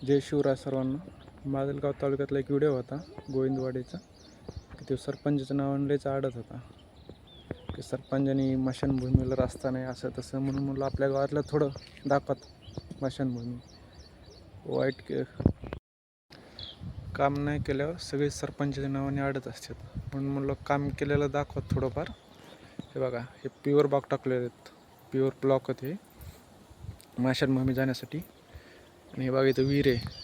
जय शिवराय सर्वांना. माजलगाव तालुक्यातला एक व्हिडिओ होता गोविंदवाडीचा की तो सरपंचाच्या नावाने लयच आडत होता की सरपंचानी स्मशानभूमीला रस्ता नाही असं तसं, म्हणून म्हणलं आपल्या गावातलं थोडं दाखवत. स्मशानभूमी वाईट काम नाही केल्यावर सगळे सरपंचाच्या नावाने आडत असतात, म्हणून म्हणलं काम केलेलं दाखवत थोडंफार. हे बघा, हे प्युअर ब्लॉक टाकलेले आहेत, प्युअर ब्लॉक आहेत हे स्मशानभूमी जाण्यासाठी. आणि हे बघा इथं विहीर आहे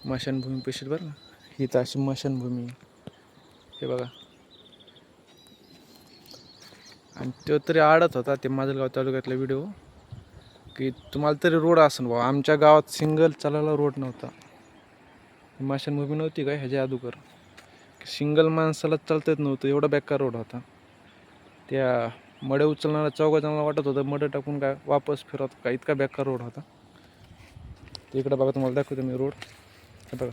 स्मशानभूमी पेशीत बरं ना, ही तर अशी स्मशानभूमी. हे बघा, आणि तो तरी आडत होता ते माजलगाव तालुक्यातला व्हिडिओ की तुम्हाला तरी रोड असेल बाबा. आमच्या गावात सिंगल चालायला रोड नव्हता. स्मशानभूमी नव्हती काय ह्याच्या अगोदर, सिंगल माणसाला चालता येत नव्हतं, एवढा बेकार रोड होता. त्या मडे उचलणारा चौघा जणांना वाटत होतं मडे टाकून काय वापस फिरत का, इतका बेकार रोड होता. इकडे बघा, तुम्हाला दाखवतो मी रोड. हे बघा,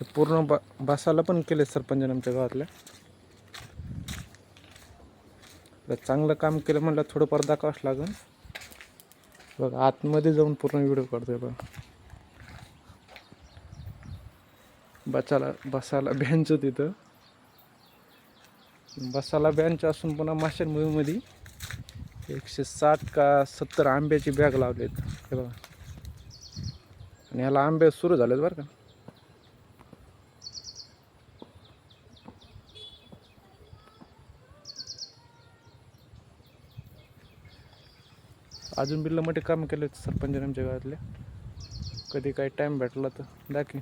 हे पूर्ण बसायला पण केले सरपंचाने आमच्या गावातल्या. चांगलं काम केलं म्हणलं थोडंफार दाखवावंच लागेल. बघा, आतमध्ये जाऊन पूर्ण व्हिडिओ काढतोय बघा. बसायला बेंच तिथं, बसायला बेंच असून पुन्हा स्मशानभूमीमध्ये 160 का 70 आंब्याची बॅग लावलेत. हे बघा, आणि ह्याला आंबे सुरू झालेत बरं का. अजून बिल्ला मोठे काम केले सरपंचाने आमच्या गावातले. कधी काही टाईम भेटला तर दाखवी.